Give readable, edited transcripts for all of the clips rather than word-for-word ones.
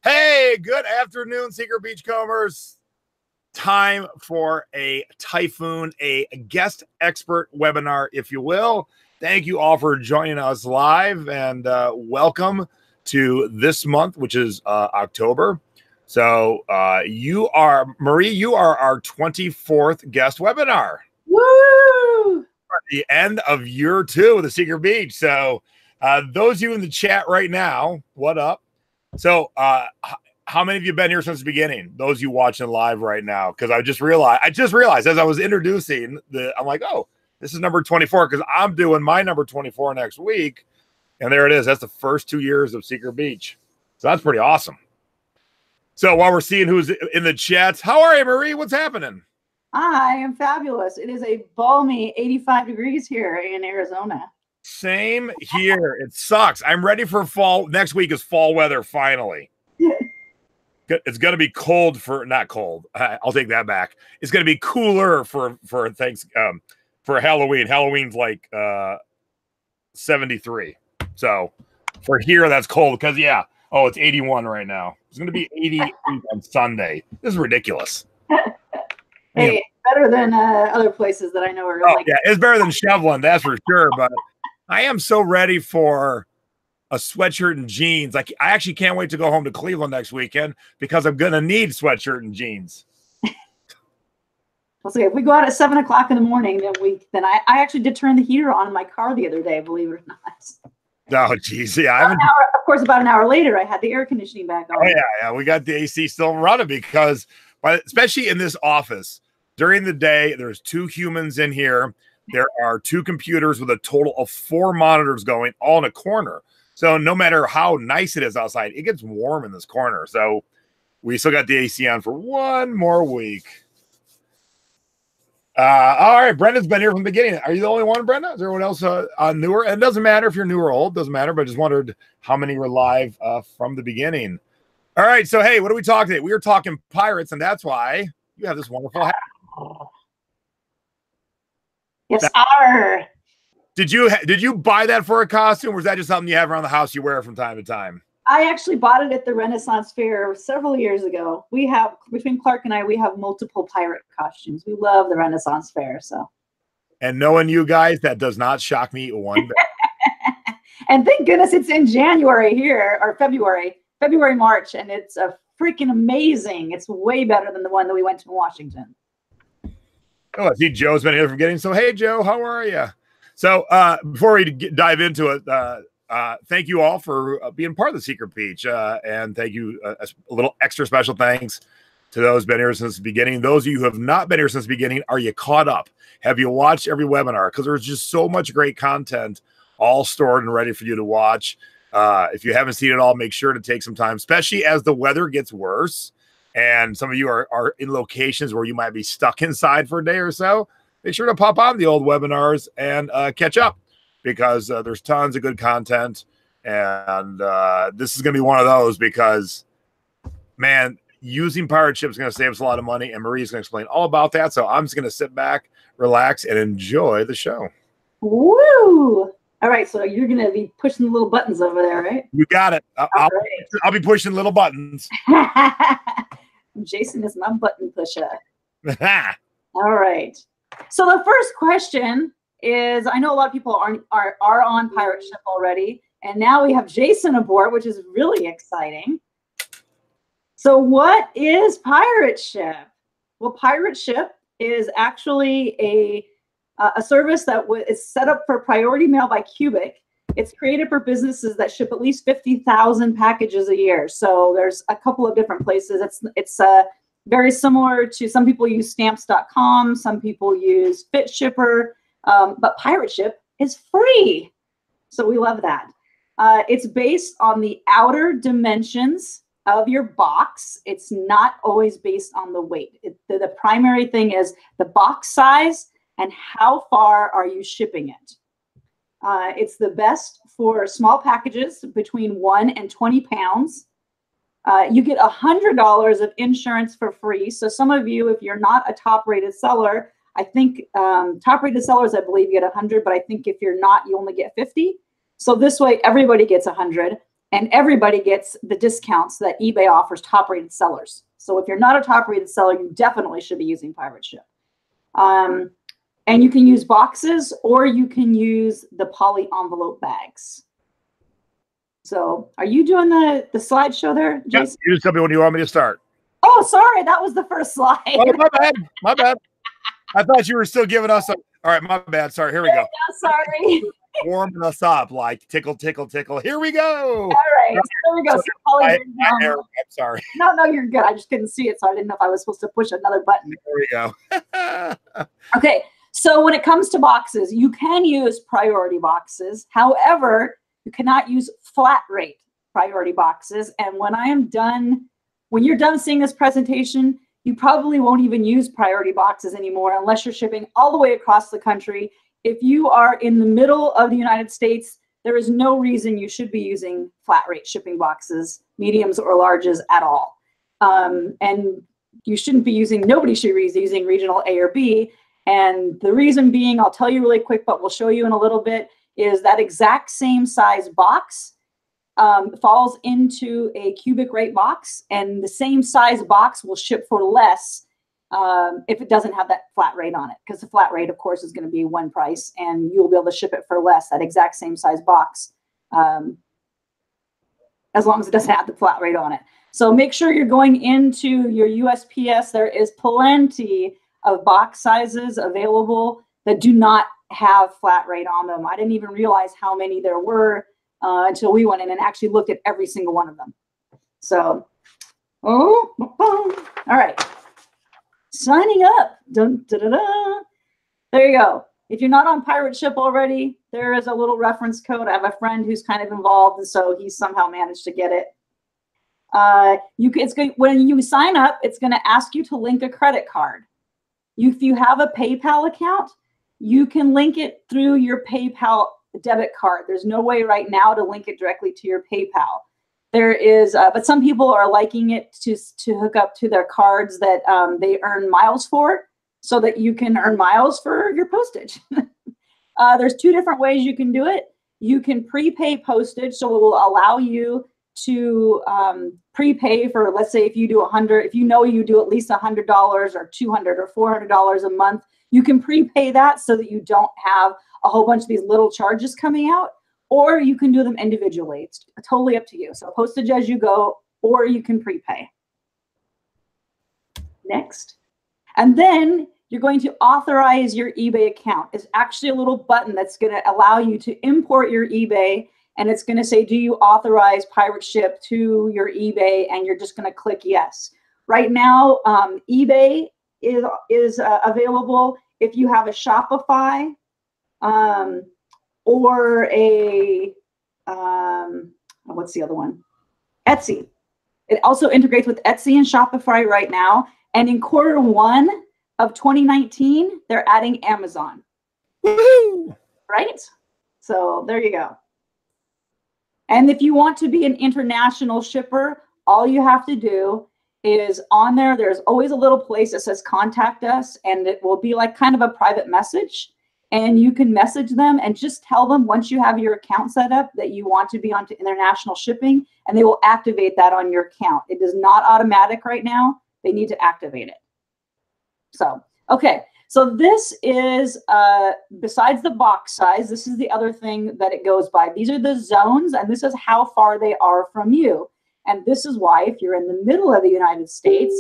Hey, good afternoon, Secret Beachcombers. Time for a Typhoon, a guest expert webinar, if you will. Thank you all for joining us live, and welcome to this month, which is October. So you are, Marie, you are our 24th guest webinar. Woo! At the end of year 2 of the Secret Beach. So those of you in the chat right now, what up? So how many of you have been here since the beginning? Those of you watching live right now, because I just realized as I was introducing I'm like, oh, this is number 24, because I'm doing my number 24 next week. And there it is. That's the first 2 years of Secret Beach. So that's pretty awesome. So while we're seeing who's in the chat, how are you, Marie? What's happening? I am fabulous. It is a balmy 85 degrees here in Arizona. Same here. It sucks. I'm ready for fall. Next week is fall weather, finally. It's going to be cold not cold. I'll take that back. It's going to be cooler for Halloween. Halloween's like 73. So for here, that's cold because, yeah. Oh, it's 81 right now. It's going to be 88 on Sunday. This is ridiculous. Hey, it's better than other places that I know are like. Yeah, it's better than Chevron, that's for sure. But I am so ready for a sweatshirt and jeans. Like, I actually can't wait to go home to Cleveland next weekend because I'm going to need sweatshirt and jeans. Well, see, if we go out at 7 o'clock in the morning, then I actually did turn the heater on in my car the other day, believe it or not. Oh, geez. Yeah. Of course, about an hour later, I had the air conditioning back on. Oh, yeah. We got the AC still running because, especially in this office, during the day, there's 2 humans in here. There are 2 computers with a total of 4 monitors going all in a corner. So no matter how nice it is outside, it gets warm in this corner. So we still got the AC on for 1 more week. All right, Brenda's been here from the beginning. Are you the only one, Brenda? Is everyone else newer? And it doesn't matter if you're new or old. Doesn't matter, but I just wondered how many were live from the beginning. All right, so hey, what are we talking today? We are talking pirates, and that's why you have this wonderful hat. Yes, sir. Did you buy that for a costume, or was that just something you have around the house you wear from time to time? I actually bought it at the Renaissance Fair several years ago. We have, between Clark and I, we have multiple pirate costumes. We love the Renaissance Fair. So, and knowing you guys, that does not shock me one bit. And thank goodness it's in January here, or February, March, and it's a freaking amazing. It's way better than the one that we went to in Washington. Oh, I see Joe's been here from getting. So, hey, Joe, how are you? So, before we dive into it, thank you all for being part of the Secret Beach, and thank you. A little extra special thanks to those who've been here since the beginning. Those of you who have not been here since the beginning, are you caught up? Have you watched every webinar? Because there's just so much great content all stored and ready for you to watch. If you haven't seen it all, make sure to take some time, especially as the weather gets worse. And some of you are in locations where you might be stuck inside for a day or so. Make sure to pop on the old webinars and catch up, because there's tons of good content. And this is going to be one of those because, man, using pirate ships is going to save us a lot of money. And Marie's going to explain all about that. So I'm just going to sit back, relax, and enjoy the show. Woo! All right, so you're going to be pushing the little buttons over there, right? You got it. I'll be pushing little buttons. Jason is my button pusher. All right. So the first question is, I know a lot of people are on pirate ship already, and now we have Jason aboard, which is really exciting. So what is pirate ship? Well, pirate ship is actually a service that is set up for priority mail by Cubic. It's created for businesses that ship at least 50,000 packages a year. So there's a couple of different places. It's very similar to, some people use stamps.com, some people use Fit Shipper, but pirate ship is free. So we love that. It's based on the Outer Dimensions of your box. It's not always based on the weight. The primary thing is the box size and how far are you shipping it. It's the best for small packages between 1 and 20 pounds. You get $100 of insurance for free. So some of you, if you're not a top-rated seller, I think top-rated sellers, I believe, get 100, but I think if you're not, you only get 50. So this way, everybody gets 100, and everybody gets the discounts that eBay offers top-rated sellers. So if you're not a top-rated seller, you definitely should be using Pirate Ship. And you can use boxes, or you can use the poly envelope bags. So are you doing the slideshow there, Jason? Yeah, you just tell me when you want me to start. Oh, sorry. That was the first slide. Oh, my bad. My bad. I thought you were still giving us a... All right, my bad. Sorry. Here we go. No, sorry. Warming us up like tickle, tickle, tickle. Here we go. All right. So there we go. I'm sorry. No, you're good. I just couldn't see it, so I didn't know if I was supposed to push another button. There we go. Okay. So when it comes to boxes, you can use priority boxes. However, you cannot use flat rate priority boxes. And when you're done seeing this presentation, you probably won't even use priority boxes anymore unless you're shipping all the way across the country. If you are in the middle of the United States, there is no reason you should be using flat rate shipping boxes, mediums or larges at all. And you shouldn't be nobody should be using regional A or B. And the reason being, I'll tell you really quick, but we'll show you in a little bit, is that exact same size box falls into a cubic rate box, and the same size box will ship for less if it doesn't have that flat rate on it, because the flat rate, of course, is going to be one price, and you'll be able to ship it for less, that exact same size box, as long as it doesn't have the flat rate on it. So make sure you're going into your USPS. There is plenty of box sizes available that do not have flat rate on them. I didn't even realize how many there were until we went in and actually looked at every single one of them. So, all right. Signing up. Dun, da, da, da. There you go. If you're not on Pirate Ship already, there is a little reference code. I have a friend who's kind of involved, and so he somehow managed to get it. When you sign up, it's going to ask you to link a credit card. If you have a PayPal account, you can link it through your PayPal debit card. There's no way right now to link it directly to your PayPal. There is, but some people are liking it to hook up to their cards that they earn miles for, so that you can earn miles for your postage. There's 2 different ways you can do it. You can prepay postage, so it will allow you to prepay for, let's say, if you do you do at least $100 or $200 or $400 a month, you can prepay that so that you don't have a whole bunch of these little charges coming out, or you can do them individually. It's totally up to you. So postage as you go, or you can prepay. Next. And then you're going to authorize your eBay account. It's actually a little button that's going to allow you to import your eBay, and it's going to say, do you authorize Pirate Ship to your eBay? And you're just going to click yes. Right now, eBay is available if you have a Shopify or a, what's the other one? Etsy. It also integrates with Etsy and Shopify right now. And in Q1 of 2019, they're adding Amazon. Woohoo! Right? So there you go. And if you want to be an international shipper, all you have to do is on there, there's always a little place that says contact us, and it will be like kind of a private message. And you can message them and just tell them once you have your account set up that you want to be on to international shipping, and they will activate that on your account. It is not automatic right now. They need to activate it. So, okay. So this is, besides the box size, this is the other thing that it goes by. These are the zones, and this is how far they are from you. And this is why if you're in the middle of the United States,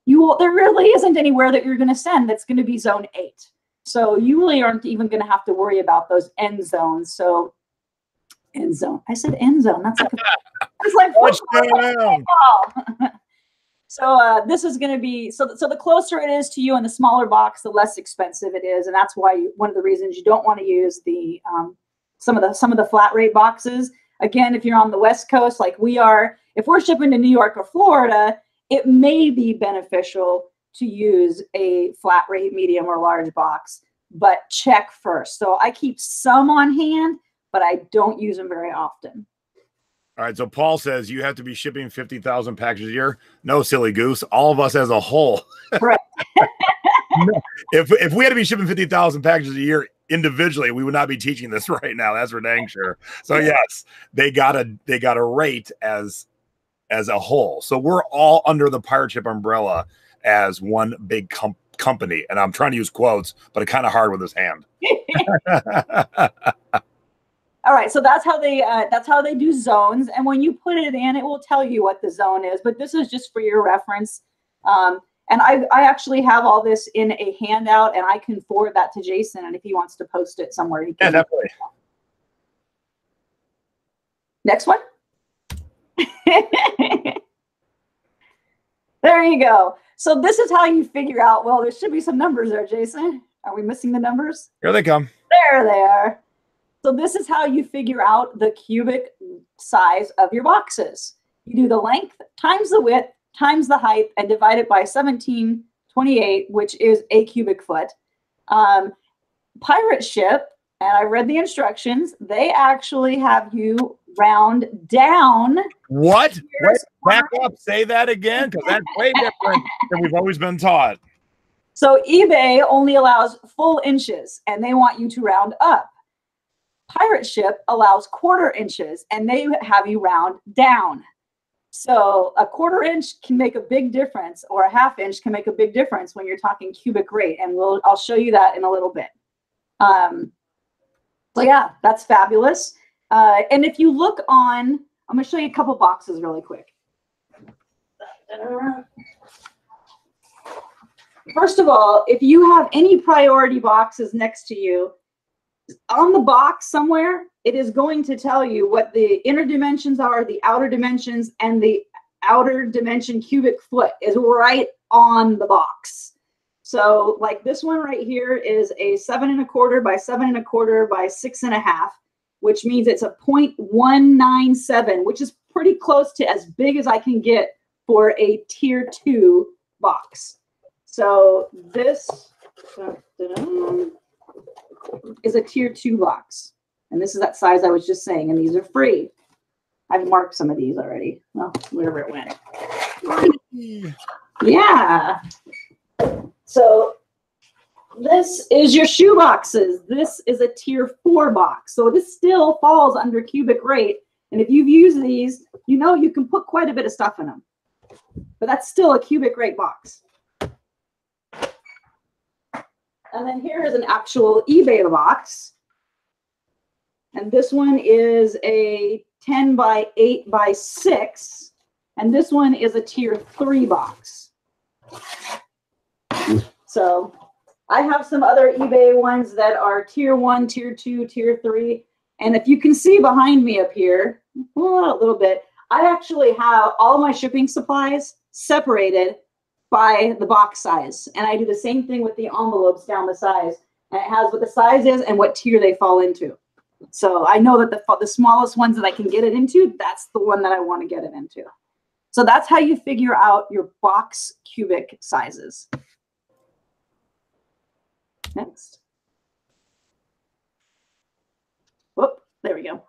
there really isn't anywhere that you're going to send that's going to be zone 8. So you really aren't even going to have to worry about those end zones. So end zone. I said end zone. That's like football. So this is going to be, so the closer it is to you in the smaller box, the less expensive it is. And that's why one of the reasons you don't want to use the some of the flat rate boxes. Again, if you're on the West Coast like we are, if we're shipping to New York or Florida, it may be beneficial to use a flat rate, medium, or large box, but check first. So I keep some on hand, but I don't use them very often. All right, so Paul says you have to be shipping 50,000 packages a year. No, silly goose. All of us as a whole. Right. If we had to be shipping 50,000 packages a year individually, we would not be teaching this right now. That's for dang sure. So yes, they got a rate as a whole. So we're all under the Pirate Ship umbrella as one big company. And I'm trying to use quotes, but it's kind of hard with this hand. All right, so that's how they do zones, and when you put it in, it will tell you what the zone is. But this is just for your reference. And I actually have all this in a handout, and I can forward that to Jason. And if he wants to post it somewhere, he can. Yeah, definitely. Next one. There you go. So this is how you figure out. Well, there should be some numbers there, Jason. Are we missing the numbers? Here they come. There they are. So this is how you figure out the cubic size of your boxes. You do the length times the width times the height and divide it by 1728, which is a cubic foot. Pirate Ship, and I read the instructions, they actually have you round down. What? Wait, back up. Say that again, because that's way different than we've always been taught. So eBay only allows full inches, and they want you to round up. Pirate Ship allows quarter inches, and they have you round down. So a quarter inch can make a big difference, or a half inch can make a big difference when you're talking cubic rate, and I'll show you that in a little bit. So yeah, that's fabulous. And if you look on, I'm going to show you a couple boxes really quick. First of all, if you have any priority boxes next to you, on the box somewhere, it is going to tell you what the inner dimensions are, the outer dimensions, and the outer dimension cubic foot is right on the box. So like this one right here is a 7 1/4 by 7 1/4 by 6 1/2, which means it's a 0.197, which is pretty close to as big as I can get for a tier 2 box. So this is a tier 2 box. And this is that size I was just saying, and these are free. I've marked some of these already. Well, wherever it went. Yeah. So this is your shoe boxes. This is a tier 4 box. So this still falls under cubic rate. And if you've used these, you know you can put quite a bit of stuff in them. But that's still a cubic rate box. And then here is an actual eBay box. And this one is a 10 by 8 by 6. And this one is a tier 3 box. So I have some other eBay ones that are tier 1, tier 2, tier 3. And if you can see behind me up here, well, a little bit, I actually have all my shipping supplies separated by the box size. And I do the same thing with the envelopes down the size. And it has what the size is and what tier they fall into. So I know that the smallest ones that I can get it into, that's the one that I want to get it into. So that's how you figure out your box cubic sizes. Next. Whoop, there we go.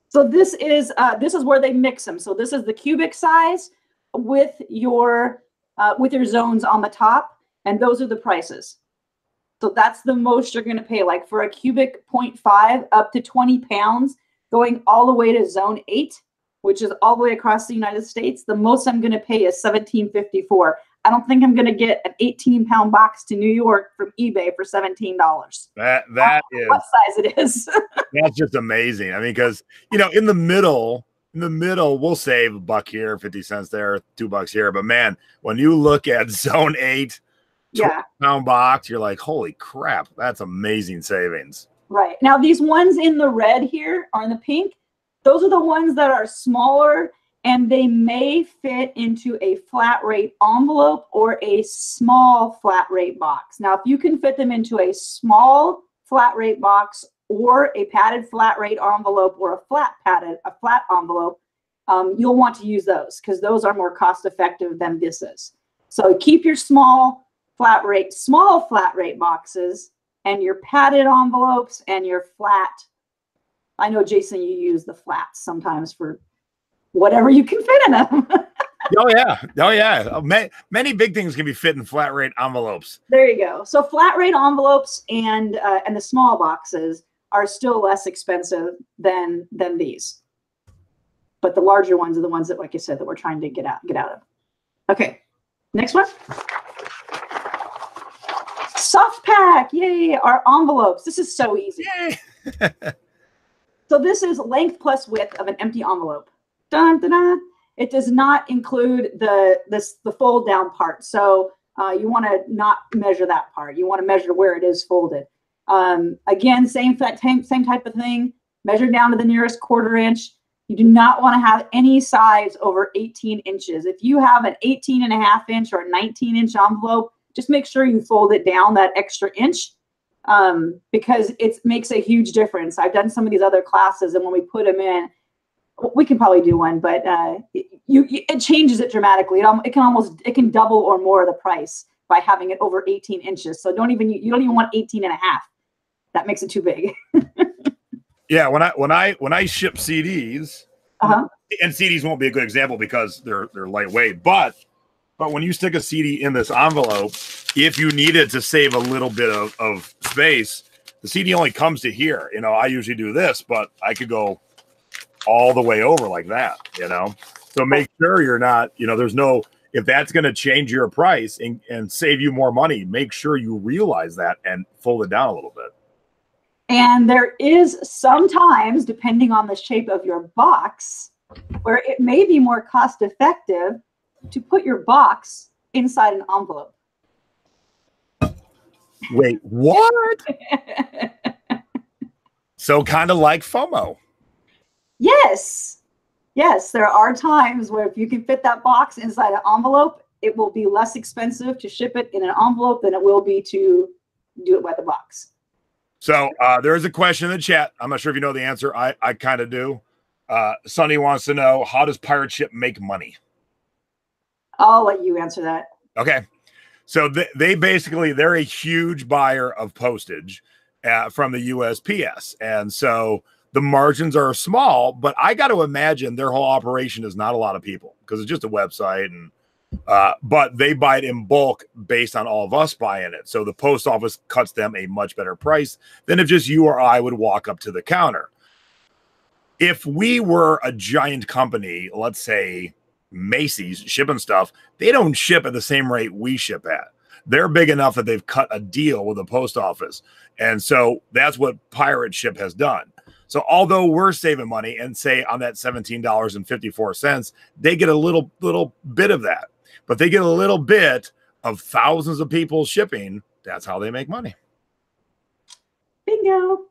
So this is where they mix them. So this is the cubic size with your zones on the top, and those are the prices. So that's the most you're going to pay. Like for a cubic 0.5 up to 20 pounds, going all the way to zone 8, which is all the way across the United States, the most I'm going to pay is $17.54. I don't think I'm going to get an 18-pound box to New York from eBay for $17. That is what size it is. That's just amazing. I mean, because in the middle, we'll save $1 here, 50 cents there, $2 here. But man, when you look at zone 8, yeah, pound box, you're like, holy crap, that's amazing savings. Right. Now, these ones in the red here or in the pink, those are the ones that are smaller, and they may fit into a flat rate envelope or a small flat rate box. Now, if you can fit them into a small flat rate box or a padded flat rate envelope or a flat envelope, you'll want to use those because those are more cost effective than this is. So keep your small flat rate boxes and your padded envelopes and your flat. I know, Jason, you use the flats sometimes for whatever you can fit in them. Oh yeah. Many big things can be fit in flat rate envelopes. There you go. So flat rate envelopes and the small boxes are still less expensive than these, but the larger ones are the ones that, like I said, that we're trying to get out of. Okay, next one. Soft pack, yay! Our envelopes. This is so easy. Yay. So this is length plus width of an empty envelope. Dun, dun, dun. It does not include the fold down part. So you want to not measure that part. You want to measure where it is folded. Again, same type of thing. Measure down to the nearest 1/4 inch. You do not want to have any size over 18 inches. If you have an 18.5 inch or a 19 inch envelope, just make sure you fold it down that extra inch because it makes a huge difference. I've done some of these other classes, and when we put them in, we can probably do one, but it changes it dramatically. It can double or more the price by having it over 18 inches. So you don't even want 18.5. That makes it too big. Yeah, when I ship CDs, and CDs won't be a good example because they're lightweight, but when you stick a CD in this envelope, if you needed to save a little bit of space, the CD only comes to here. You know, I usually do this, but I could go all the way over like that, you know? So make sure you're not, if that's going to change your price and save you more money, make sure you realize that and fold it down a little bit. And there is sometimes, depending on the shape of your box, where it may be more cost effective to put your box inside an envelope. Wait, what? So kind of like FOMO. Yes. Yes, there are times where if you can fit that box inside an envelope, it will be less expensive to ship it in an envelope than it will be to do it by the box. So there is a question in the chat. I'm not sure if you know the answer. I kind of do. Sonny wants to know, how does Pirate Ship make money? I'll let you answer that. Okay. So they're a huge buyer of postage from the USPS. And so the margins are small, but I got to imagine their whole operation is not a lot of people because it's just a website. And but they buy it in bulk based on all of us buying it. So the post office cuts them a much better price than if just you or I would walk up to the counter. If we were a giant company, let's say Macy's shipping stuff, they don't ship at the same rate we ship at. They're big enough that they've cut a deal with the post office. And so that's what Pirate Ship has done. So although we're saving money and say on that $17.54, they get a little bit of that, but they get a little bit of thousands of people shipping. That's how they make money. Bingo.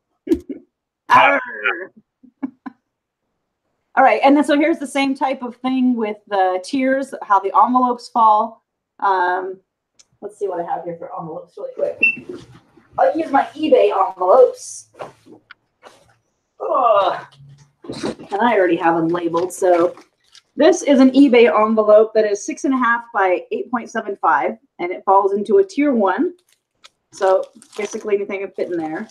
All right, and then so here's the same type of thing with the tiers, how the envelopes fall. Let's see what I have here for envelopes really quick. I'll use my eBay envelopes. Oh, and I already have them labeled. So this is an eBay envelope that is 6.5 by 8.75, and it falls into a tier 1. So basically anything can fit in there.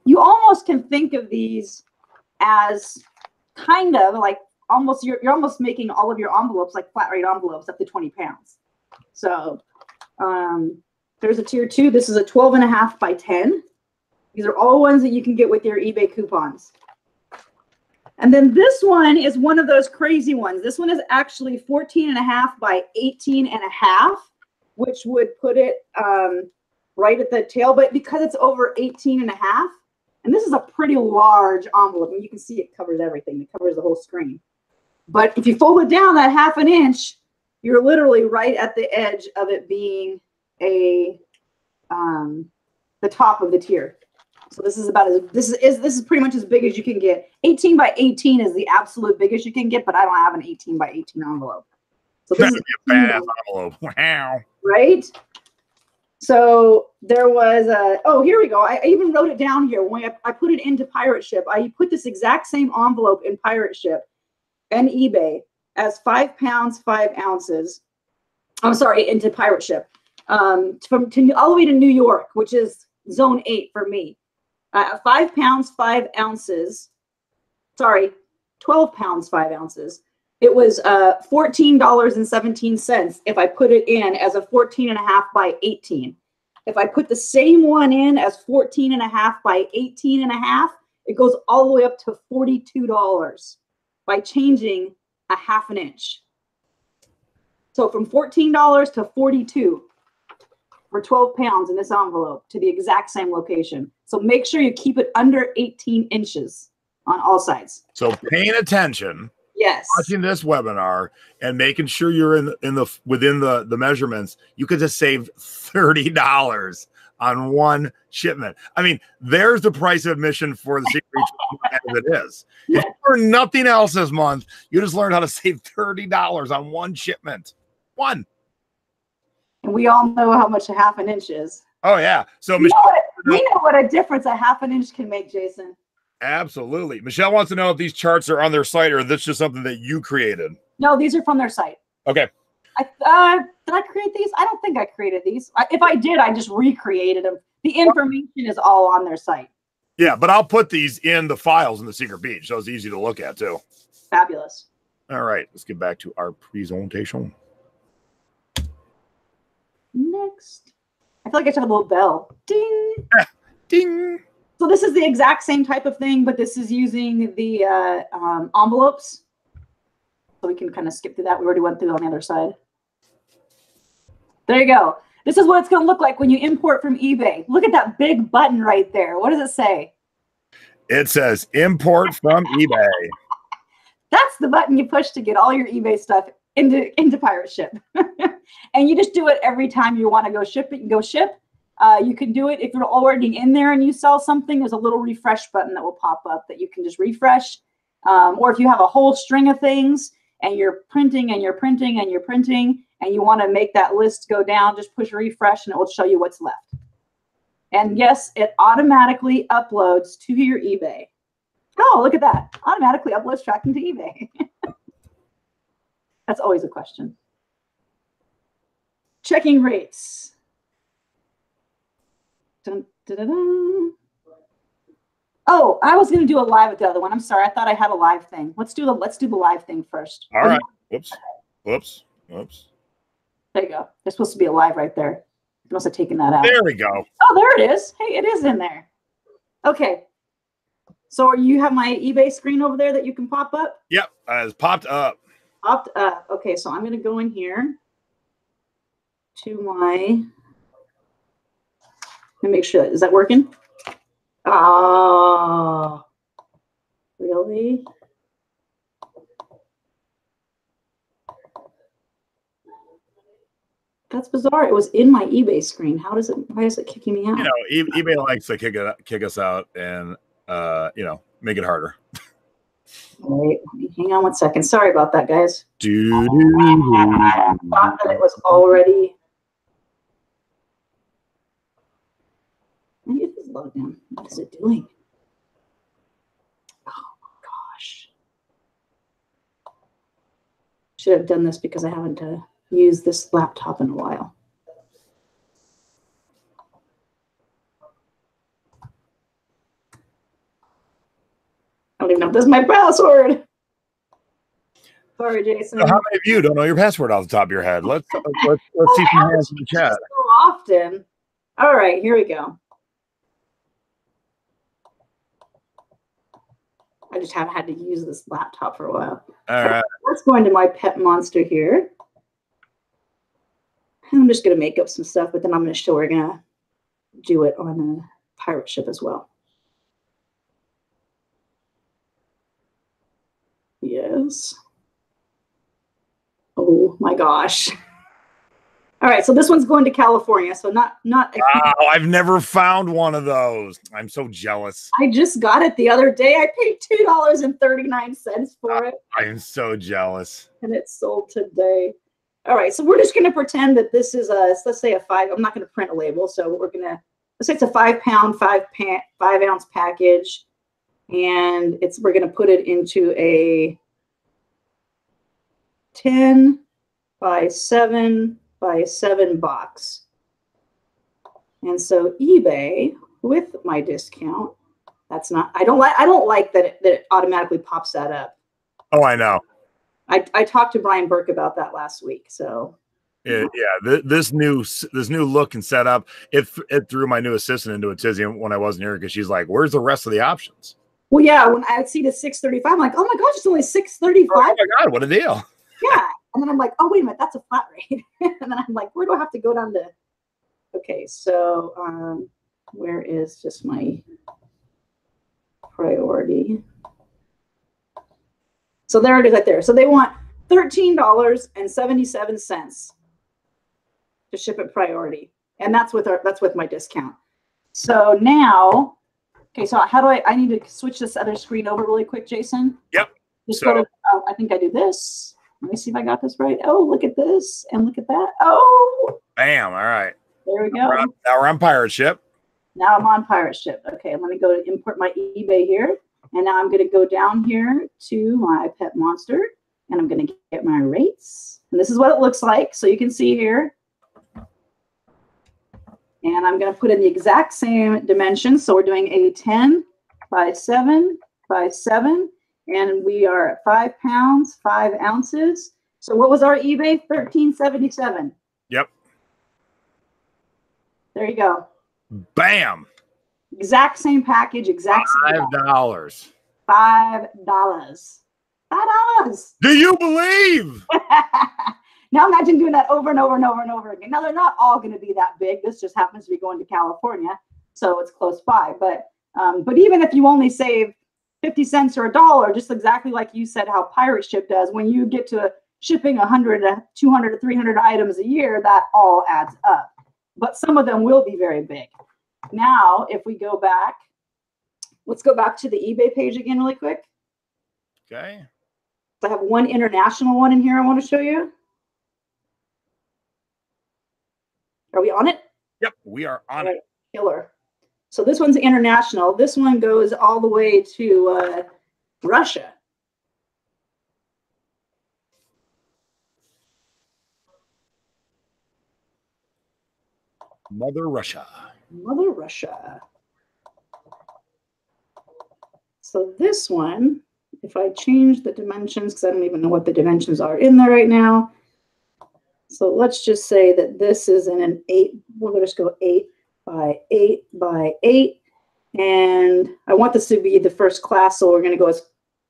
You almost can think of these as kind of like almost you're almost making all of your envelopes like flat rate envelopes up to 20 pounds. So there's a tier 2. This is a 12.5 by 10. These are all ones that you can get with your eBay coupons. And then this one is one of those crazy ones. This one is actually 14.5 by 18.5, which would put it right at the tail. But because it's over 18.5, and this is a pretty large envelope, and you can see it covers everything. It covers the whole screen. But if you fold it down that 1/2 inch, you're literally right at the edge of it being the top of the tier. So this is about this is pretty much as big as you can get. 18 by 18 is the absolute biggest you can get, but I don't have an 18 by 18 envelope. So this is a bad envelope. Wow. Right? So there was here we go. I even wrote it down here. When I put it into Pirate Ship, I put this exact same envelope in Pirate Ship, and eBay as 5 pounds, 5 ounces. I'm sorry, into pirate ship. All the way to New York, which is zone 8 for me. 5 pounds, 5 ounces. Sorry, 12 pounds, 5 ounces. It was $14.17 if I put it in as a 14.5 by 18. If I put the same one in as 14.5 by 18.5, it goes all the way up to $42 by changing a 1/2 inch. So from $14 to $42 for 12 pounds in this envelope to the exact same location. So make sure you keep it under 18 inches on all sides. So paying attention, yes, watching this webinar and making sure you're within the measurements, you could just save $30 on one shipment. I mean, there's the price of admission for the secret as it is. If you learn nothing else this month, you just learned how to save $30 on one shipment. One. And we all know how much a 1/2 inch is. Oh yeah. So we know what a difference a 1/2 inch can make, Jason. Absolutely. Michelle wants to know if these charts are on their site or this just something that you created. No, these are from their site. Okay. Did I create these? I don't think I created these. If I did, I just recreated them. The information is all on their site. Yeah, but I'll put these in the files in the secret beach, so it's easy to look at too. Fabulous. All right, let's get back to our presentation. Next. I feel like I should have a little bell. Ding. Ding. So this is the exact same type of thing, but this is using the envelopes. So we can kind of skip through that. We already went through on the other side. There you go. This is what it's going to look like when you import from eBay. Look at that big button right there. What does it say? It says import from eBay. That's the button you push to get all your eBay stuff into pirate ship. And you just do it every time you want to go ship it. You go ship. You can do it if you're already in there and you sell something. There's a little refresh button that will pop up that you can just refresh. Or if you have a whole string of things and you're printing and you're printing and you're printing and you want to make that list go down, just push refresh and it will show you what's left. And yes, it automatically uploads to your eBay. Oh, look at that. Automatically uploads tracking to eBay. That's always a question. Checking rates. Dun, dun, dun, dun. Oh, I was going to do a live with the other one. I'm sorry. I thought I had a live thing. Let's do the live thing first. All right. Whoops. Whoops. Whoops. There you go. There's supposed to be a live right there. You must have taken that out. There we go. Oh, there it is. Hey, it is in there. Okay. So you have my eBay screen over there that you can pop up? Yep. It's popped up. Popped up. Okay, so I'm going to go in here to my... Let me make sure. Is that working? Oh, really? That's bizarre. It was in my eBay screen. Why is it kicking me out? You know, eBay likes to kick us out and, make it harder. Wait, hang on one second. Sorry about that, guys. I thought that it was already... Maybe it's logged in. What is it doing? Oh my gosh. Should have done this because I haven't used this laptop in a while. I don't even know if this is my password. Sorry, Jason. So how many of you don't know your password off the top of your head? Let's see some hands in the chat. So often. All right, here we go. I just haven't had to use this laptop for a while. All right. Let's go into my pet monster here. I'm just going to make up some stuff, but then I'm going to show we're going to do it on a pirate ship as well. Yes. Oh my gosh. All right, so this one's going to California, so not. Wow, I've never found one of those. I'm so jealous. I just got it the other day. I paid $2.39 for it. I am so jealous. And it sold today. All right, so we're just going to pretend that this is let's say a 5. I'm not going to print a label, so we're going to let's say it's a 5 pound, 5 ounce package, and we're going to put it into a 10 by 7 by 7 box. And so eBay with my discount, that's not, I don't like that it automatically pops that up. Oh, I know. I talked to Brian Burke about that last week. So yeah, this new look and setup, it threw my new assistant into a tizzy when I wasn't here, because she's like, "Where's the rest of the options?" Well, yeah, when I see the 635, I'm like, "Oh my gosh, it's only 635." Oh my god, what a deal! Yeah, and then I'm like, "Oh wait a minute, that's a flat rate." And then I'm like, "Where do I have to go down to?" Okay, so where is just my priority? So there it is right there. So they want $13.77 to ship it priority, and that's with my discount. So now, okay, so how do I need to switch this other screen over really quick, Jason? Yep. Just go to, I think I do this. Let me see if I got this right. Oh, look at this and look at that. Oh, bam! All right. There we go. Now we're on pirate ship. Now I'm on pirate ship. Okay, let me go to import my eBay here. And now I'm going to go down here to my pet monster, and I'm going to get my rates. And this is what it looks like. So you can see here. And I'm going to put in the exact same dimensions. So we're doing a 10 by 7 by 7. And we are at 5 pounds, 5 ounces. So what was our eBay? $13.77. Yep. There you go. Bam. Exact same package, exact same $5. $5. $5. Do you believe? Now imagine doing that over and over and over and over again. Now they're not all going to be that big. This just happens to be going to California, so it's close by. But even if you only save 50 cents or $1, just exactly like you said, how Pirate Ship does, when you get to shipping 100 to 200 to 300 items a year, that all adds up. But some of them will be very big. Now, if we go back, let's go back to the eBay page again really quick. Okay. I have one international one in here I want to show you. Are we on it? Yep, we are on it. Killer. So this one's international. This one goes all the way to Russia. Mother Russia. Mother Russia. So this one, if I change the dimensions, because I don't even know what the dimensions are in there right now. So let's just say that this is in an 8. We'll just go 8 by 8 by 8. And I want this to be the first class. So we're going to go,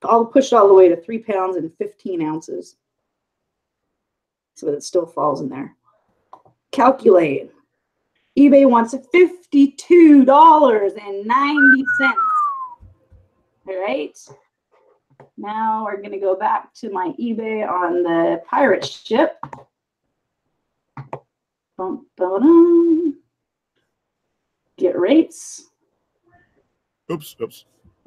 I'll push it all the way to 3 pounds and 15 ounces. So that it still falls in there. Calculate. eBay wants $52.90. All right. Now we're going to go back to my eBay on the pirate ship. Bum, ba-dum. Get rates. Oops.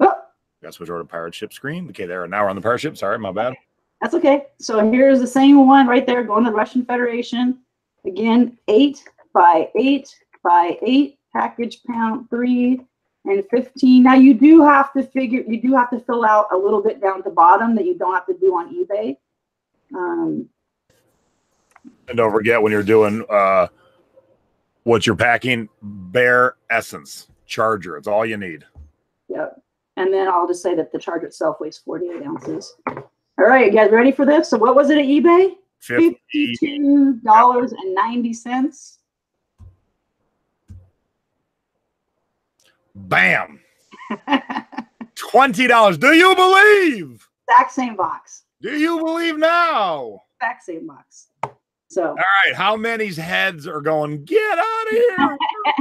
Oh. Got to switch over to pirate ship screen. Okay, there. Now we're on the pirate ship. Sorry, my bad. That's okay. So here's the same one right there going to the Russian Federation. Again, 8 by 8 by 8, package pound 3 and 15. Now you do have to fill out a little bit down at the bottom that you don't have to do on eBay. And don't forget, when you're doing what you're packing, bare essence charger. It's all you need. Yep. And then I'll just say that the charger itself weighs 48 ounces. All right, you guys ready for this? So what was it at eBay? $52.90. Bam. $20. Do you believe? Exact same box. Do you believe now? Exact same box. So. All right, how many's heads are going, get out of here? Why have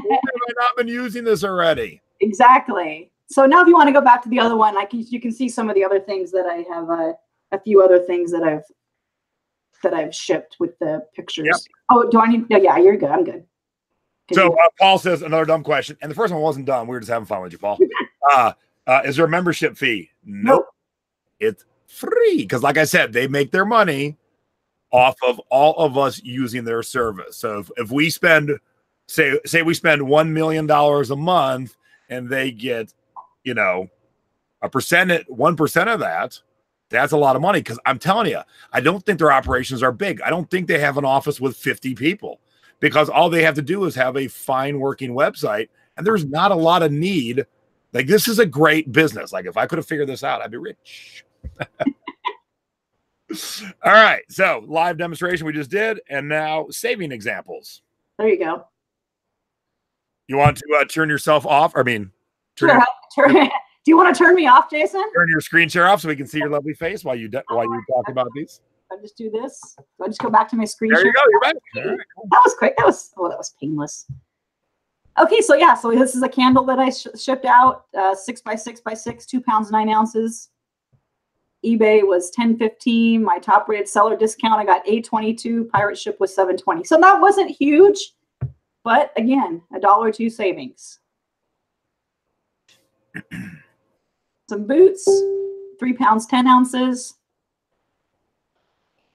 I not been using this already? Exactly. So now if you want to go back to the other one, you can see some of the other things that I have, a few other things that I've shipped with the pictures. Yep. Oh, do I need? No, yeah, you're good. I'm good. So Paul says another dumb question, and the first one wasn't dumb. We were just having fun with you, Paul. Is there a membership fee? Nope. It's free because, like I said, they make their money off of all of us using their service. So if we spend, say we spend $1 million a month, and they get, a percent, 1% of that, That's a lot of money because I'm telling you, I don't think their operations are big. I don't think they have an office with 50 people because all they have to do is have a fine working website, and there's not a lot of need. Like, this is a great business. Like, if I could have figured this out, I'd be rich. All right. So, live demonstration we just did, and now saving examples. There you go. You want to turn yourself off? I mean, do you want to turn me off, Jason? Turn your screen share off so we can see your lovely face while you talk about these. I just do this. So I just go back to my screen there share. You go. You're back. All right, cool. That was quick. That was painless. Okay, so yeah, so this is a candle that I shipped out, 6 by 6 by 6, 2 pounds 9 ounces. eBay was $10.15. My top rated seller discount, I got $8.22. Pirate ship was $7.20. So that wasn't huge, but again, $1 or $2 savings. Some boots, 3 pounds 10 ounces.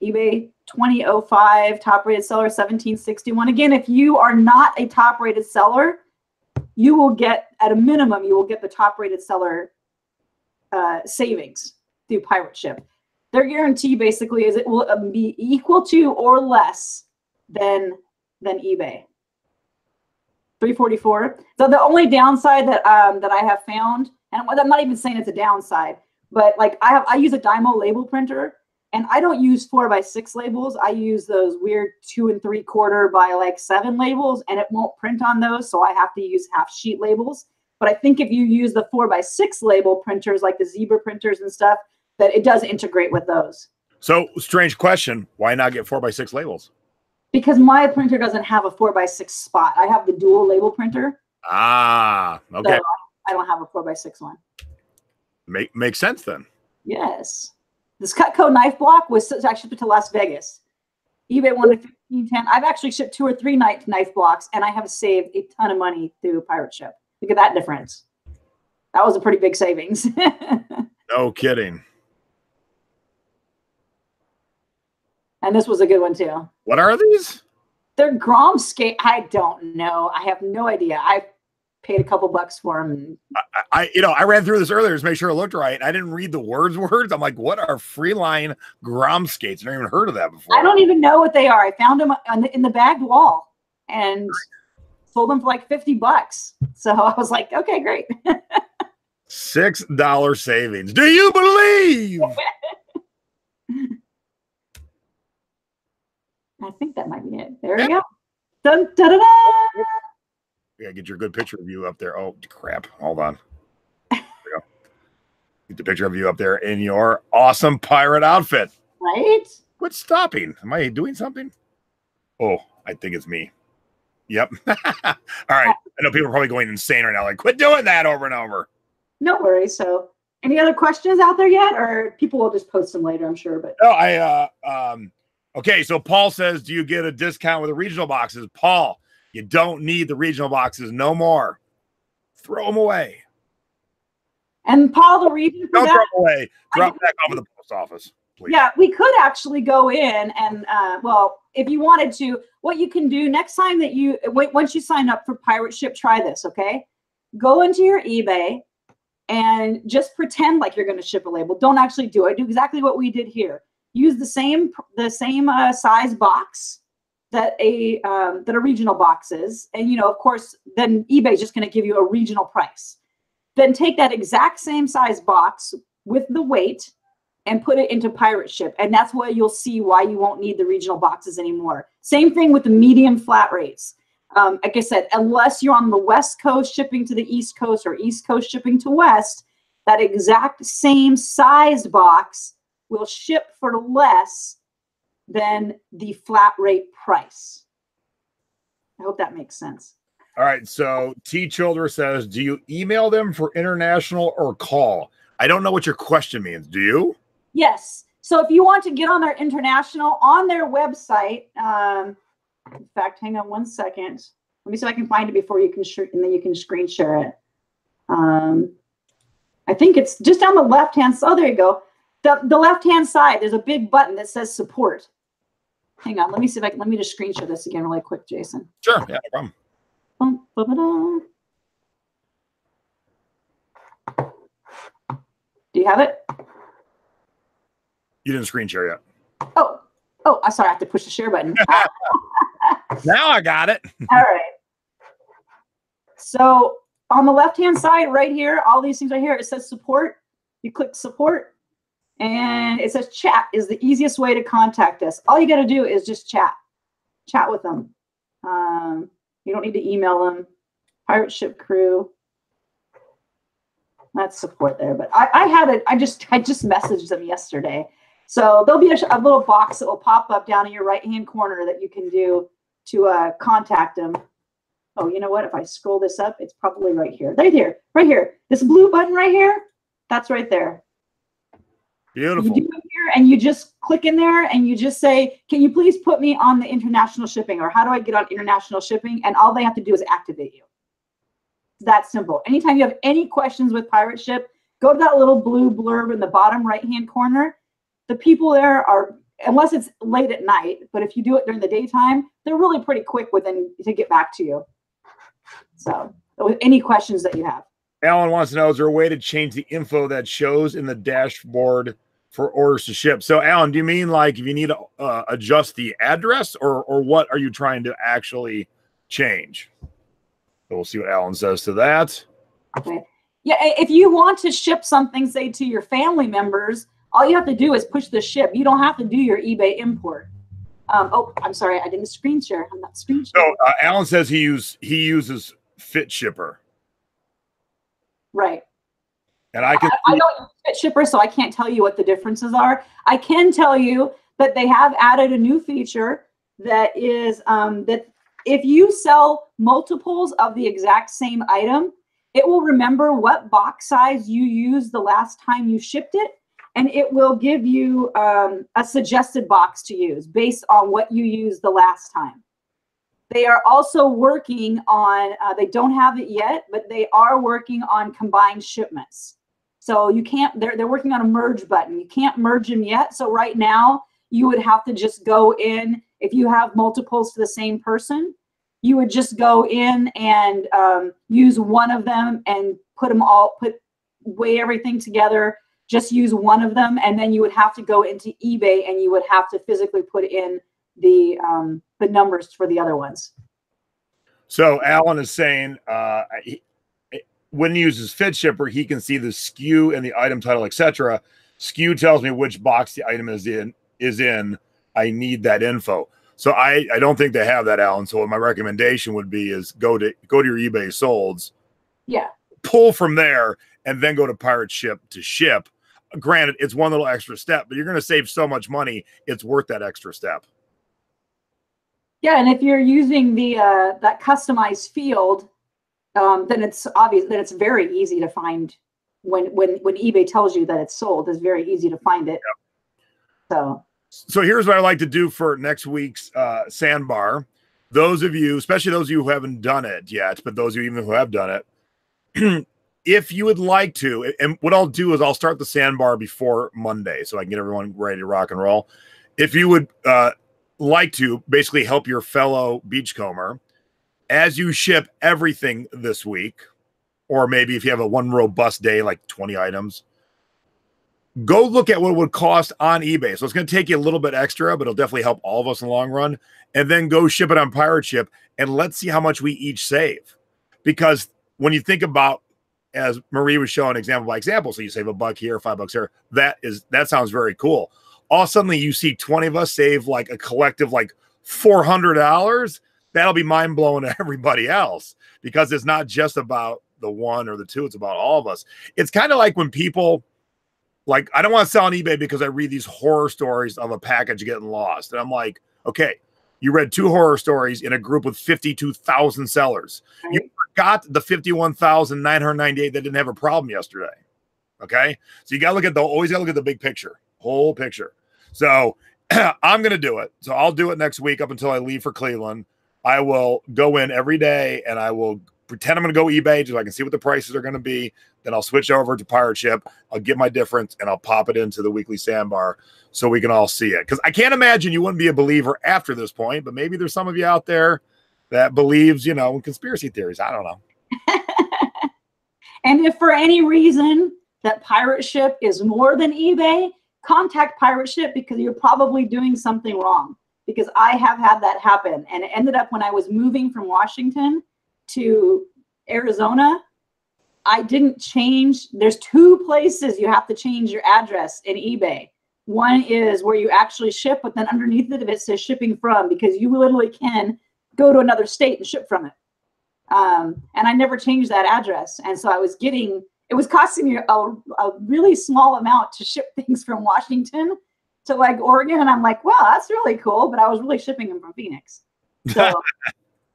eBay $20.05. Top rated seller $17.61. Again, if you are not a top rated seller, you will get, at a minimum, you will get the top rated seller savings through pirate ship. Their guarantee basically is it will be equal to or less than eBay. $3.44. So the only downside that that I have found, and I'm not even saying it's a downside, but like I use a Dymo label printer, and I don't use 4 by 6 labels. I use those weird 2 3/4 by like 7 labels, and it won't print on those, so I have to use half sheet labels. But I think if you use the 4 by 6 label printers, like the Zebra printers and stuff, that it does integrate with those. So, strange question. Why not get 4 by 6 labels? Because my printer doesn't have a 4 by 6 spot. I have the dual label printer. Ah, okay. So I don't have a 4 by 6 one. Makes sense then. Yes. This Cutco knife block was actually shipped to Las Vegas. eBay wanted $15.10. I've actually shipped 2 or 3 knife blocks, and I have saved a ton of money through pirate ship. Look at that difference. That was a pretty big savings. No kidding. And this was a good one too. What are these? They're Grom skate. I don't know. I have no idea. I paid a couple bucks for them. I ran through this earlier to make sure it looked right. I didn't read the words. I'm like, what are Freeline Grom skates? I've never even heard of that before. I don't even know what they are. I found them in the bagged wall and sold them for like $50. So I was like, okay, great. $6 savings. Do you believe? I think that might be it. There we go. Dun, da, da, da. Yeah, get your good picture of you up there. Oh, crap. Hold on. There we go. Get the picture of you up there in your awesome pirate outfit. Right? Quit stopping. Am I doing something? Oh, I think it's me. Yep. All right. I know people are probably going insane right now. Like, quit doing that over and over. No worries. So, any other questions out there yet? Or people will just post them later, I'm sure. But no, okay, so Paul says, do you get a discount with the regional boxes? Paul, you don't need the regional boxes no more. Throw them away. And Paul, the reason for don't that, throw them away. Drop back off of the post office, please. Yeah, we could actually go in and, well, if you wanted to, what you can do next time that once you sign up for Pirate Ship, try this, okay? Go into your eBay and just pretend like you're going to ship a label. Don't actually do it. Do exactly what we did here. Use the same size box that a regional box is, and of course, then eBay is just going to give you a regional price. Then take that exact same size box with the weight and put it into Pirate Ship, and that's where you'll see why you won't need the regional boxes anymore. Same thing with the medium flat rates. Like I said, unless you're on the West Coast shipping to the East Coast or East Coast shipping to West, that exact same size box will ship for less than the flat rate price. I hope that makes sense. All right. So T. Childer says, do you email them for international or call? I don't know what your question means. Do you? Yes. So if you want to get on their international, on their website, in fact, hang on one second. Let me see if I can find it before you can and then you can screen share it. I think it's just on the left-hand side. Oh, there you go. The left-hand side, there's a big button that says support. Hang on, let me see if let me just screen share this again really quick, Jason. Sure, yeah, no problem. Do you have it? You didn't screen share yet. Oh, I'm sorry. I have to push the share button. Now I got it. All right. So on the left-hand side right here, all these things right here, it says support. You click support and it says chat is the easiest way to contact us. All you got to do is just chat with them. You don't need to email them. Pirate ship crew. That's support there, but I just messaged them yesterday. So there'll be a little box that will pop up down in your right-hand corner that you can do to contact them. Oh, you know what? If I scroll this up, it's probably right here. Right here. This blue button right here, that's right there. Beautiful. You do it here, and you just click in there, and you just say, can you please put me on the international shipping, or how do I get on international shipping? And all they have to do is activate you. It's that simple. Anytime you have any questions with Pirate Ship, go to that little blue blurb in the bottom right-hand corner. The people there are, unless it's late at night, but if you do it during the daytime, they're really pretty quick to get back to you. So, with any questions that you have. Alan wants to know, is there a way to change the info that shows in the dashboard for orders to ship? So, Alan, do you mean like if you need to adjust the address, or what are you trying to actually change? So we'll see what Alan says to that. Okay. Yeah, if you want to ship something, say, to your family members, all you have to do is push the ship. You don't have to do your eBay import. Oh, I'm sorry. I didn't screen share. I'm not screen sharing. So Alan says he uses Fit Shipper. Right. And I don't use Fit Shipper, so I can't tell you what the differences are. I can tell you that they have added a new feature that is that if you sell multiples of the exact same item, it will remember what box size you used the last time you shipped it, and it will give you a suggested box to use based on what you used the last time. They are also working on, they don't have it yet, but they are working on combined shipments. So you can't, they're working on a merge button. You can't merge them yet. So right now you would have to just go in, if you have multiples to the same person, you would just go in and use one of them and weigh everything together, just use one of them, and then you would have to go into eBay and you would have to physically put in the numbers for the other ones. So Alan is saying when he uses Fit Shipper, he can see the SKU and the item title, etc. SKU tells me which box the item is in. I need that info. So I don't think they have that, Alan. So what my recommendation would be is go to your eBay solds. Yeah. Pull from there and then go to Pirate Ship to ship. Granted, it's one little extra step, but you're going to save so much money. It's worth that extra step. Yeah, and if you're using the that customized field, then it's obvious that it's very easy to find when eBay tells you that it's sold. It's very easy to find it. Yep. So here's what I like to do for next week's sandbar. Those of you, especially those of you who haven't done it yet, but those of you even who have done it, if you would like to, and what I'll do is I'll start the sandbar before Monday so I can get everyone ready to rock and roll. If you would like to basically help your fellow beachcomber as you ship everything this week, or maybe if you have a one robust day, like 20 items, go look at what it would cost on eBay. So it's going to take you a little bit extra, but it'll definitely help all of us in the long run. And then go ship it on Pirate Ship, and let's see how much we each save. Because when you think about, as Marie was showing example by example, so you save $1 here, $5 here, that sounds very cool. All suddenly you see 20 of us save like a collective like $400. That'll be mind blowing to everybody else, because it's not just about the one or the two. It's about all of us. It's kind of like when people, like, I don't want to sell on eBay because I read these horror stories of a package getting lost. And I'm like, okay, you read 2 horror stories in a group with 52,000 sellers. Right. You forgot the 51,998 that didn't have a problem yesterday. Okay. So you got to look at always got to look at the big picture, whole picture. So I'm going to do it. So I'll do it next week up until I leave for Cleveland. I will go in every day and I will pretend I'm going to go eBay so I can see what the prices are going to be. Then I'll switch over to Pirate Ship. I'll get my difference and I'll pop it into the weekly sandbar so we can all see it. Because I can't imagine you wouldn't be a believer after this point, but maybe there's some of you out there that believes, you know, in conspiracy theories. I don't know. And if for any reason that Pirate Ship is more than eBay, contact pirate ship because you're probably doing something wrong. Because I have had that happen. And it ended up when I was moving from Washington to Arizona, I didn't change. There's 2 places you have to change your address in eBay. One is where you actually ship, but then underneath it says shipping from, because you literally can go to another state and ship from it. And I never changed that address. And so it was costing me a really small amount to ship things from Washington to like Oregon. And I'm like, wow, that's really cool. But I was really shipping them from Phoenix. So,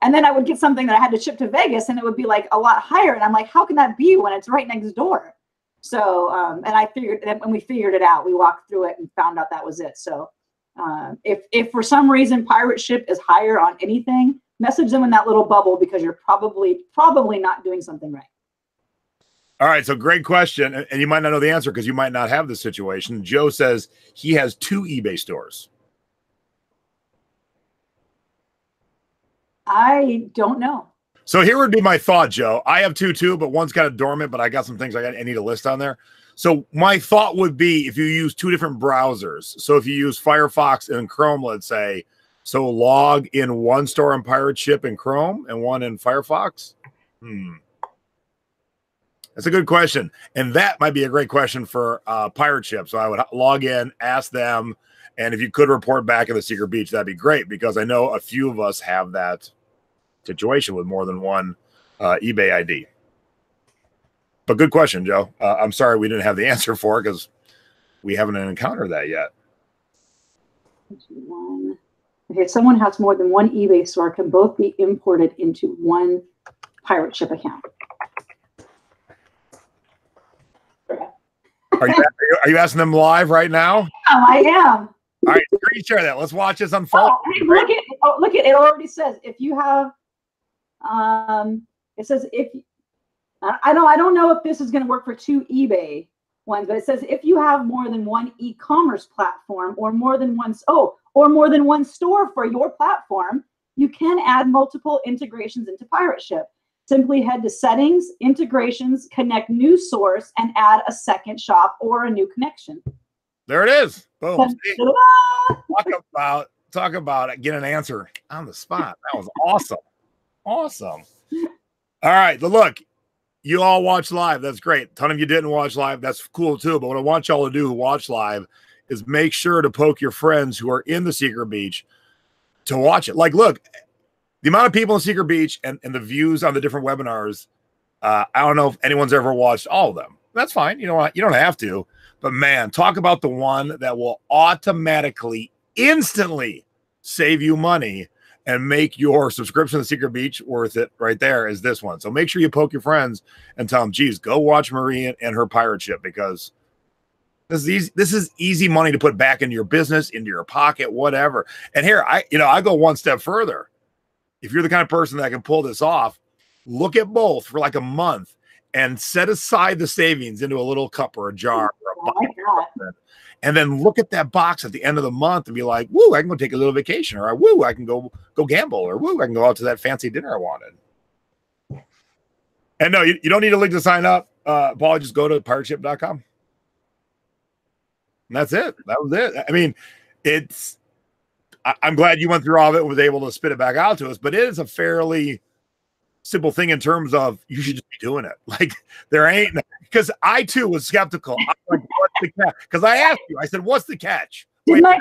and then I would get something that I had to ship to Vegas and it would be like a lot higher. And I'm like, how can that be when it's right next door? So, and I figured that when we figured it out, we walked through it and found out that was it. So if for some reason pirate ship is higher on anything, message them in that little bubble because you're probably not doing something right. All right, so great question, and you might not know the answer because you might not have this situation. Joe says he has 2 eBay stores. I don't know. So here would be my thought, Joe. I have 2 too, but one's kind of dormant, but I got some things I need a list on there. So my thought would be if you use 2 different browsers. So if you use Firefox and Chrome, let's say, so log in one store on Pirate Ship in Chrome and one in Firefox. That's a good question. And that might be a great question for Pirate Ship. So I would log in, ask them, and if you could report back in the Secret Beach, that'd be great because I know a few of us have that situation with more than one eBay ID. But good question, Joe. I'm sorry we didn't have the answer for it because we haven't encountered that yet. Okay, if someone has more than one eBay store, can both be imported into one Pirate Ship account. Are you asking them live right now? I am. All right, screen share that. Let's watch this unfold. Look at it already says if you have it says if I don't know if this is going to work for 2 eBay ones, but it says if you have more than one e-commerce platform or more than one store for your platform, you can add multiple integrations into Pirate Ship. Simply head to Settings, Integrations, connect new source, and add a second shop or a new connection. There it is. Boom. Talk about it. Get an answer on the spot. That was awesome. Awesome. All right. Look, you all watch live. That's great. A ton of you didn't watch live. That's cool too. But what I want y'all to do who watch live is make sure to poke your friends who are in the Secret Beach to watch it. Like, look, the amount of people in Secret Beach and the views on the different webinars, I don't know if anyone's ever watched all of them. That's fine. You know what? You don't have to. But, man, talk about the one that will automatically, instantly save you money and make your subscription to Secret Beach worth it right there is this one. So make sure you poke your friends and tell them, geez, go watch Marie and her Pirate Ship because this is easy money to put back into your business, into your pocket, whatever. And here, I go one step further. If you're the kind of person that can pull this off, look at both for like a month and set aside the savings into a little cup or a jar or a box or something. And then look at that box at the end of the month and be like, woo, I can go take a little vacation, or woo, I can go gamble, or woo, I can go out to that fancy dinner I wanted. And no, you don't need a link to sign up. Paul, just go to pirateship.com. And that's it. That was it. I mean, I'm glad you went through all of it and was able to spit it back out to us, but it is a fairly simple thing in terms of you should just be doing it. Like there ain't, because I too was skeptical. I'm like, what's the catch? Because I asked you, I said, what's the catch? Didn't I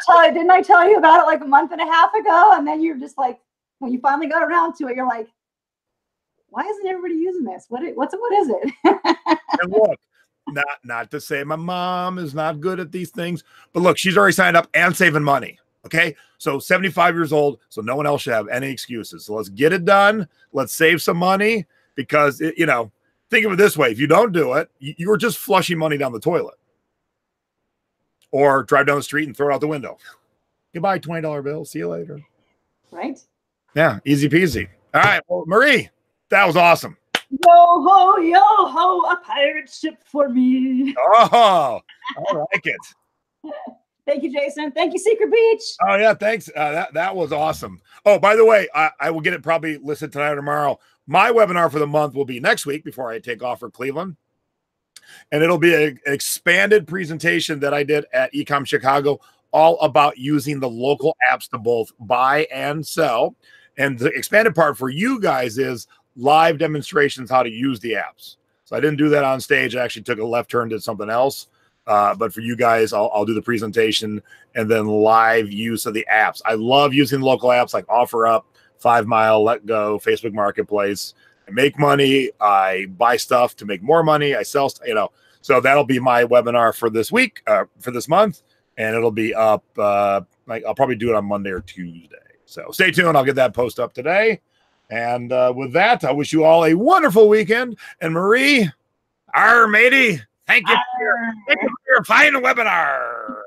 tell you about it like a month and a half ago? And then you're just like, when you finally got around to it, you're like, why isn't everybody using this? What is it? And look, not to say my mom is not good at these things, but look, she's already signed up and saving money. Okay, so 75 years old, so no one else should have any excuses. So let's get it done. Let's save some money because, think of it this way. If you don't do it, you're just flushing money down the toilet or drive down the street and throw it out the window. Goodbye, $20 bill. See you later. Right? Yeah, easy peasy. All right, well, Marie, that was awesome. Yo ho, a pirate ship for me. Oh, I like it. Thank you, Jason. Thank you, Secret Beach. Oh, yeah, thanks. That was awesome. Oh, by the way, I will get it probably listed tonight or tomorrow. My webinar for the month will be next week before I take off for Cleveland. and it'll be an expanded presentation that I did at Ecom Chicago, all about using the local apps to both buy and sell. And the expanded part for you guys is live demonstrations how to use the apps. So I didn't do that on stage. I actually took a left turn, did something else. But for you guys, I'll do the presentation and then live use of the apps. I love using local apps like OfferUp, 5 Mile, Let Go, Facebook Marketplace. I make money. I buy stuff to make more money. I sell, so that'll be my webinar for this week, for this month. And it'll be up, like I'll probably do it on Monday or Tuesday. So stay tuned. I'll get that post up today. And with that, I wish you all a wonderful weekend. And Marie, our matey, thank you for your fine webinar.